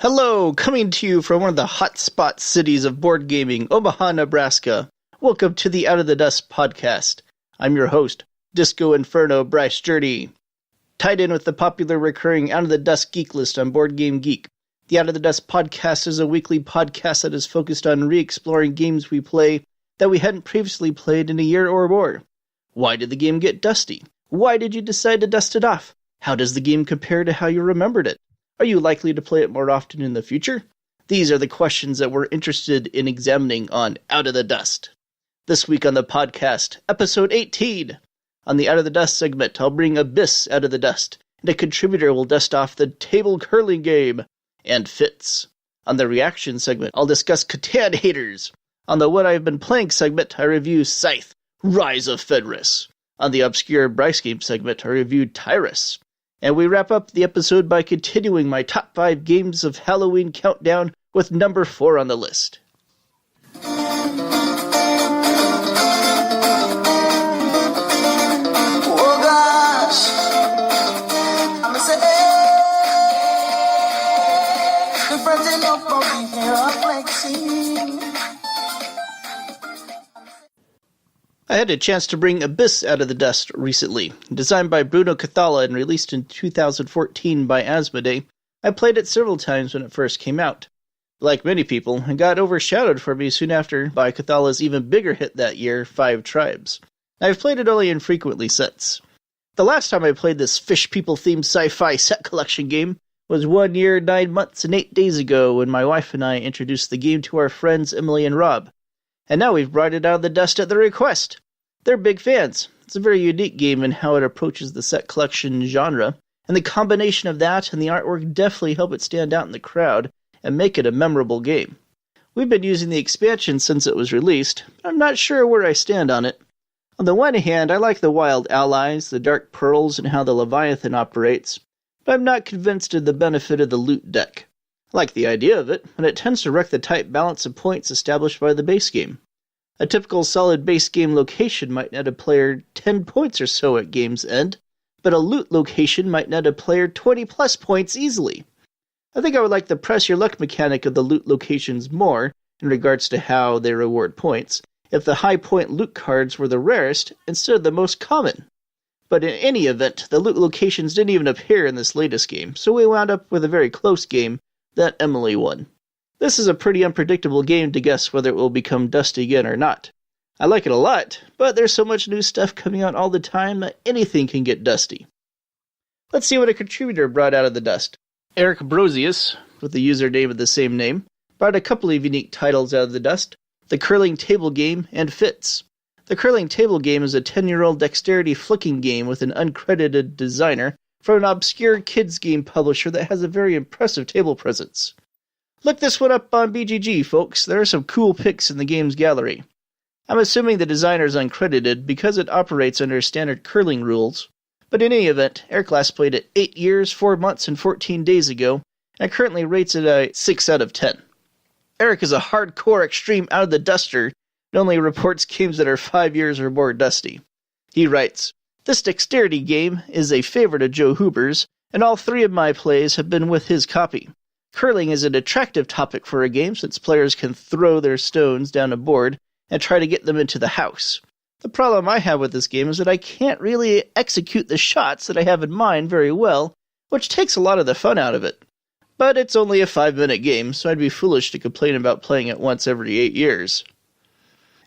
Hello, coming to you from one of the hotspot cities of board gaming, Omaha, Nebraska. Welcome to the Out of the Dust podcast. I'm your host, Disco Inferno Bryce Journey. Tied in with the popular recurring Out of the Dust Geek List on Board Game Geek, the Out of the Dust podcast is a weekly podcast that is focused on re-exploring games we play that we hadn't previously played in a year or more. Why did the game get dusty? Why did you decide to dust it off? How does the game compare to how you remembered it? Are you likely to play it more often in the future? These are the questions that we're interested in examining on Out of the Dust. This week on the podcast, episode 18. On the Out of the Dust segment, I'll bring Abyss out of the dust, and a contributor will dust off the table curling game, and Fits. On the reaction segment, I'll discuss Catan haters. On the What I've Been Playing segment, I review Scythe, Rise of Fenris. On the obscure Bryce game segment, I review Tyrus. And we wrap up the episode by continuing my top 5 games of Halloween countdown with number 4 on the list. Oh gosh, I'm a sad, different enough for me here, flexing. I had a chance to bring Abyss out of the dust recently. Designed by Bruno Cathala and released in 2014 by Asmodee, I played it several times when it first came out. Like many people, it got overshadowed for me soon after by Cathala's even bigger hit that year, 5 Tribes. I've played it only infrequently since. The last time I played this fish people-themed sci-fi set collection game was 1 year, 9 months, and 8 days ago when my wife and I introduced the game to our friends Emily and Rob. And now we've brought it out of the dust at their request. They're big fans. It's a very unique game in how it approaches the set collection genre, and the combination of that and the artwork definitely help it stand out in the crowd and make it a memorable game. We've been using the expansion since it was released, but I'm not sure where I stand on it. On the one hand, I like the wild allies, the dark pearls, and how the Leviathan operates, but I'm not convinced of the benefit of the loot deck. I like the idea of it, but it tends to wreck the tight balance of points established by the base game. A typical solid base game location might net a player 10 points or so at game's end, but a loot location might net a player 20 plus points easily. I think I would like the press your luck mechanic of the loot locations more, in regards to how they reward points, if the high point loot cards were the rarest instead of the most common. But in any event, the loot locations didn't even appear in this latest game, so we wound up with a very close game that Emily won. This is a pretty unpredictable game to guess whether it will become dusty again or not. I like it a lot, but there's so much new stuff coming out all the time that anything can get dusty. Let's see what a contributor brought out of the dust. Eric Brosius, with the username of the same name, brought a couple of unique titles out of the dust: the Curling Table Game and Fits. The Curling Table Game is a 10-year-old dexterity flicking game with an uncredited designer from an obscure kids game publisher that has a very impressive table presence. Look this one up on BGG, folks. There are some cool pics in the game's gallery. I'm assuming the designer is uncredited because it operates under standard curling rules. But in any event, Eric last played it 8 years, 4 months, and 14 days ago, and currently rates it a 6 out of 10. Eric is a hardcore extreme out-of-the-duster and only reports games that are 5 years or more dusty. He writes, "This dexterity game is a favorite of Joe Huber's, and all 3 of my plays have been with his copy. Curling is an attractive topic for a game since players can throw their stones down a board and try to get them into the house. The problem I have with this game is that I can't really execute the shots that I have in mind very well, which takes a lot of the fun out of it. But it's only a 5-minute game, so I'd be foolish to complain about playing it once every 8 years.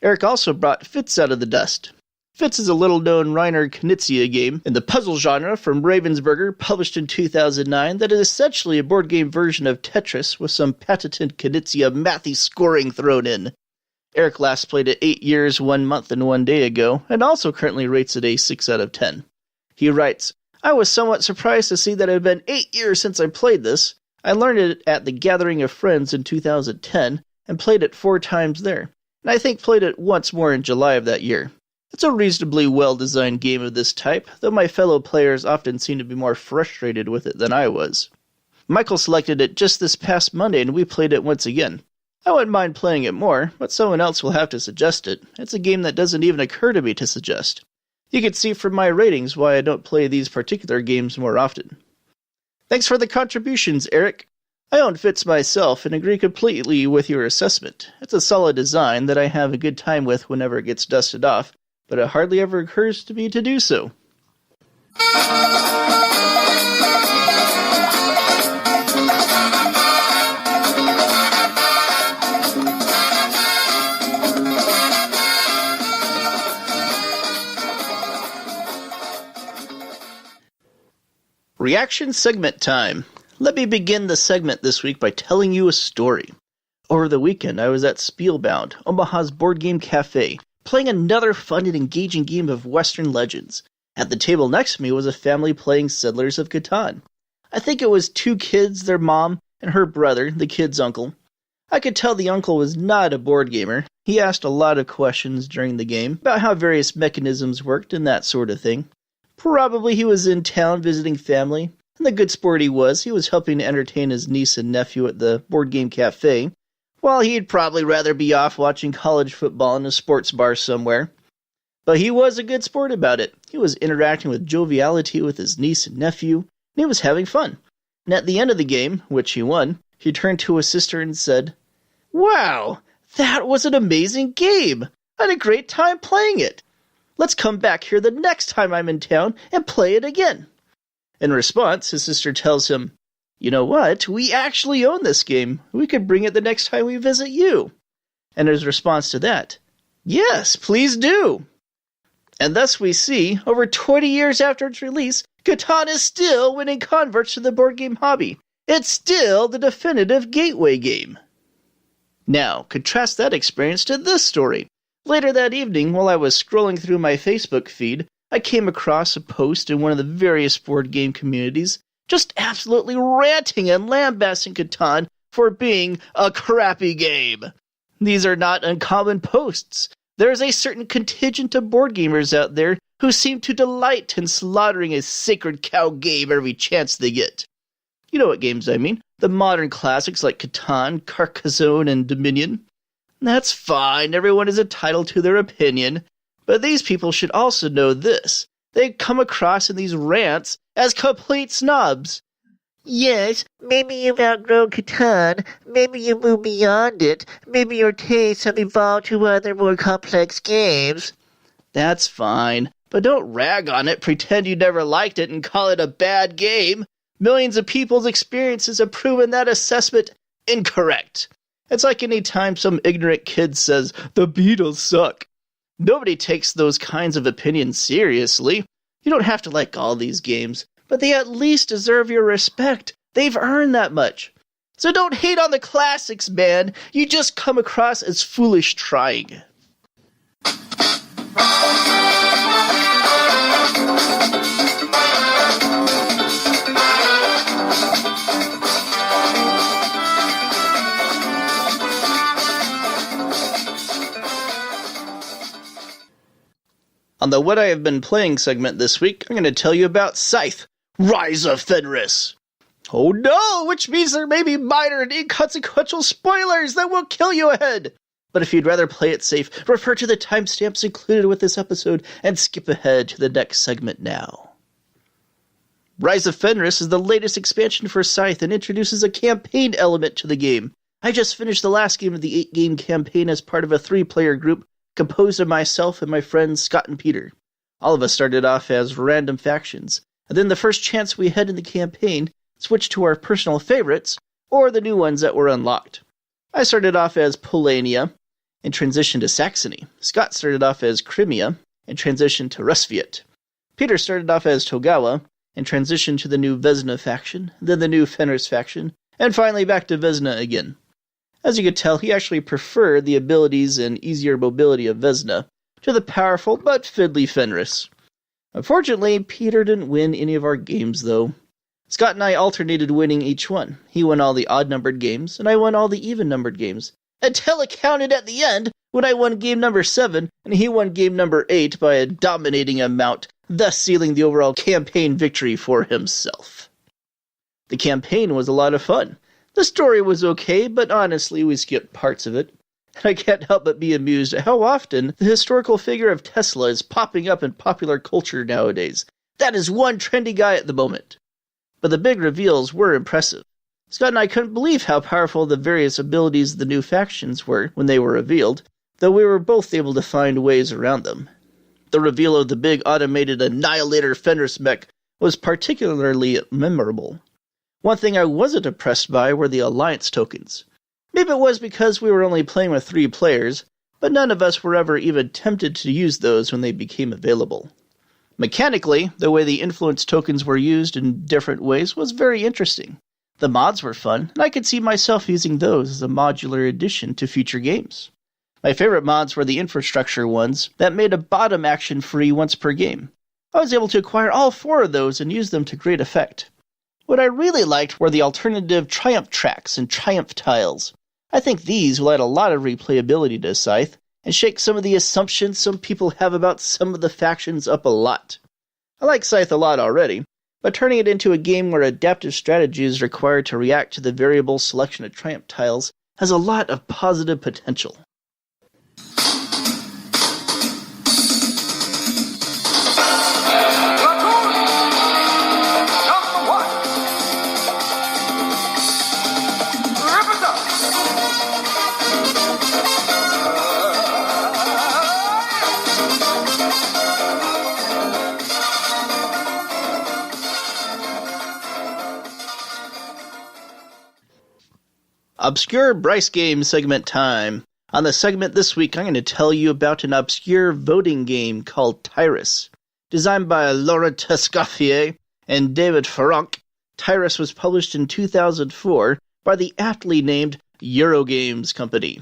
Eric also brought Fits out of the dust. Fits is a little-known Reiner Knizia game in the puzzle genre from Ravensburger, published in 2009, that is essentially a board game version of Tetris with some patented Knizia mathy scoring thrown in. Eric last played it 8 years, 1 month, and 1 day ago, and also currently rates it a 6 out of 10. He writes, "I was somewhat surprised to see that it had been 8 years since I played this. I learned it at the Gathering of Friends in 2010, and played it 4 times there, and I think played it once more in July of that year. It's a reasonably well-designed game of this type, though my fellow players often seem to be more frustrated with it than I was. Michael selected it just this past Monday, and we played it once again. I wouldn't mind playing it more, but someone else will have to suggest it. It's a game that doesn't even occur to me to suggest. You can see from my ratings why I don't play these particular games more often." Thanks for the contributions, Eric. I own Fitz myself and agree completely with your assessment. It's a solid design that I have a good time with whenever it gets dusted off, but it hardly ever occurs to me to do so. Reaction segment time. Let me begin the segment this week by telling you a story. Over the weekend, I was at Spielbound, Omaha's board game cafe, playing another fun and engaging game of Western Legends. At the table next to me was a family playing Settlers of Catan. I think it was 2 kids, their mom, and her brother, the kid's uncle. I could tell the uncle was not a board gamer. He asked a lot of questions during the game about how various mechanisms worked and that sort of thing. Probably he was in town visiting family, and the good sport he was helping to entertain his niece and nephew at the board game cafe, while he'd probably rather be off watching college football in a sports bar somewhere. But he was a good sport about it. He was interacting with joviality with his niece and nephew, and he was having fun. And at the end of the game, which he won, he turned to his sister and said, "Wow, that was an amazing game! I had a great time playing it! Let's come back here the next time I'm in town and play it again." In response, his sister tells him, "You know what? We actually own this game. We could bring it the next time we visit you." And his response to that, "Yes, please do." And thus we see, over 20 years after its release, Catan is still winning converts to the board game hobby. It's still the definitive gateway game. Now, contrast that experience to this story. Later that evening, while I was scrolling through my Facebook feed, I came across a post in one of the various board game communities, just absolutely ranting and lambasting Catan for being a crappy game. These are not uncommon posts. There is a certain contingent of board gamers out there who seem to delight in slaughtering a sacred cow game every chance they get. You know what games I mean. The modern classics like Catan, Carcassonne, and Dominion. That's fine, everyone is entitled to their opinion, but these people should also know this. They come across in these rants as complete snobs. Yes, maybe you've outgrown Catan, maybe you moved beyond it, maybe your tastes have evolved to other more complex games. That's fine, but don't rag on it, pretend you never liked it, and call it a bad game. Millions of people's experiences have proven that assessment incorrect. It's like any time some ignorant kid says, "The Beatles suck." Nobody takes those kinds of opinions seriously. You don't have to like all these games, but they at least deserve your respect. They've earned that much. So don't hate on the classics, man. You just come across as foolish trying. On the What I Have Been Playing segment this week, I'm going to tell you about Scythe, Rise of Fenris. Oh no, which means there may be minor and inconsequential spoilers that will kill you ahead. But if you'd rather play it safe, refer to the timestamps included with this episode and skip ahead to the next segment now. Rise of Fenris is the latest expansion for Scythe and introduces a campaign element to the game. I just finished the last game of the 8-game campaign as part of a 3-player group composed of myself and my friends Scott and Peter. All of us started off as random factions, and then the first chance we had in the campaign, switched to our personal favorites, or the new ones that were unlocked. I started off as Polania, and transitioned to Saxony. Scott started off as Crimea, and transitioned to Rusviet. Peter started off as Togawa, and transitioned to the new Vesna faction, then the new Fenris faction, and finally back to Vesna again. As you could tell, he actually preferred the abilities and easier mobility of Vesna to the powerful but fiddly Fenris. Unfortunately, Peter didn't win any of our games, though. Scott and I alternated winning each one. He won all the odd-numbered games, and I won all the even-numbered games. Until it counted at the end, when I won game number 7, and he won game number 8 by a dominating amount, thus sealing the overall campaign victory for himself. The campaign was a lot of fun. The story was okay, but honestly, we skipped parts of it. And I can't help but be amused at how often the historical figure of Tesla is popping up in popular culture nowadays. That is one trendy guy at the moment. But the big reveals were impressive. Scott and I couldn't believe how powerful the various abilities of the new factions were when they were revealed, though we were both able to find ways around them. The reveal of the big automated Annihilator Fenris mech was particularly memorable. One thing I wasn't impressed by were the alliance tokens. Maybe it was because we were only playing with 3 players, but none of us were ever even tempted to use those when they became available. Mechanically, the way the influence tokens were used in different ways was very interesting. The mods were fun, and I could see myself using those as a modular addition to future games. My favorite mods were the infrastructure ones that made a bottom action free once per game. I was able to acquire all 4 of those and use them to great effect. What I really liked were the alternative Triumph tracks and Triumph tiles. I think these will add a lot of replayability to Scythe, and shake some of the assumptions some people have about some of the factions up a lot. I like Scythe a lot already, but turning it into a game where adaptive strategy is required to react to the variable selection of Triumph tiles has a lot of positive potential. Obscure Bryce Game segment time. On the segment this week, I'm going to tell you about an obscure voting game called Tyrus. Designed by Laurent Escoffier and David Ferranc, Tyrus was published in 2004 by the aptly named Eurogames company.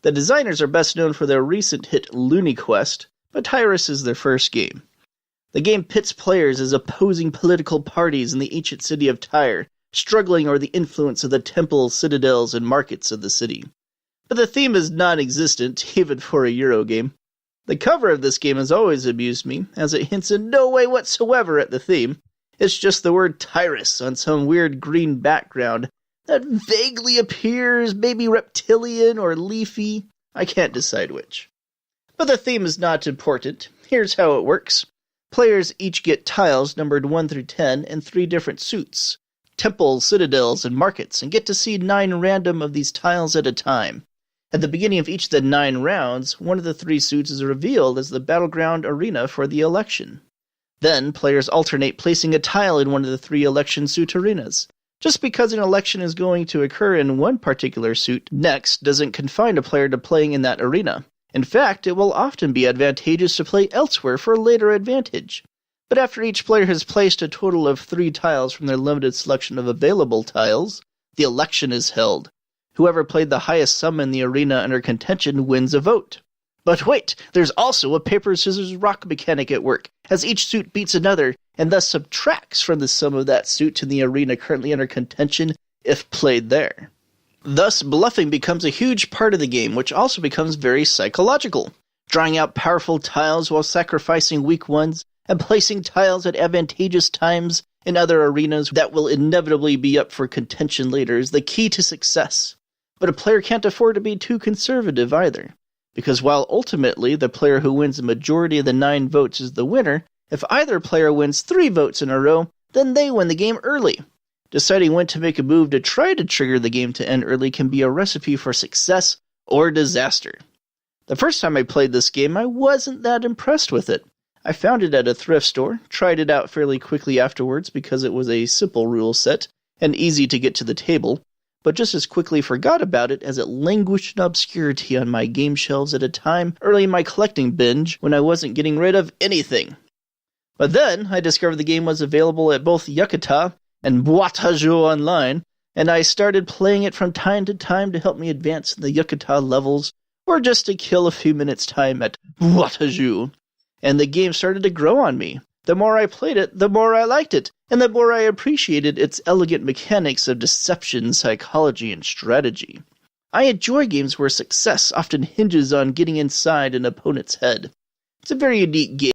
The designers are best known for their recent hit Looney Quest, but Tyrus is their first game. The game pits players as opposing political parties in the ancient city of Tyre, struggling over the influence of the temples, citadels, and markets of the city. But the theme is non-existent, even for a Euro game. The cover of this game has always amused me, as it hints in no way whatsoever at the theme. It's just the word Tyrus on some weird green background that vaguely appears maybe reptilian or leafy. I can't decide which. But the theme is not important. Here's how it works. Players each get tiles numbered 1 through 10 in 3 different suits. Temples, citadels, and markets, and get to see 9 random of these tiles at a time. At the beginning of each of the 9 rounds, one of the 3 suits is revealed as the battleground arena for the election. Then, players alternate placing a tile in one of the 3 election suit arenas. Just because an election is going to occur in one particular suit next doesn't confine a player to playing in that arena. In fact, it will often be advantageous to play elsewhere for later advantage. But after each player has placed a total of 3 tiles from their limited selection of available tiles, the election is held. Whoever played the highest sum in the arena under contention wins a vote. But wait, there's also a paper-scissors-rock mechanic at work, as each suit beats another, and thus subtracts from the sum of that suit in the arena currently under contention, if played there. Thus, bluffing becomes a huge part of the game, which also becomes very psychological. Drawing out powerful tiles while sacrificing weak ones, and placing tiles at advantageous times in other arenas that will inevitably be up for contention later is the key to success. But a player can't afford to be too conservative either, because while ultimately the player who wins the majority of the 9 votes is the winner, if either player wins 3 votes in a row, then they win the game early. Deciding when to make a move to try to trigger the game to end early can be a recipe for success or disaster. The first time I played this game, I wasn't that impressed with it. I found it at a thrift store, tried it out fairly quickly afterwards because it was a simple rule set and easy to get to the table, but just as quickly forgot about it as it languished in obscurity on my game shelves at a time early in my collecting binge when I wasn't getting rid of anything. But then I discovered the game was available at both Yucatan and Boîte à Jeux Online, and I started playing it from time to time to help me advance in the Yucatan levels, or just to kill a few minutes' time at Boîte à Jeux. And the game started to grow on me. The more I played it, the more I liked it, and the more I appreciated its elegant mechanics of deception, psychology, and strategy. I enjoy games where success often hinges on getting inside an opponent's head. It's a very unique game.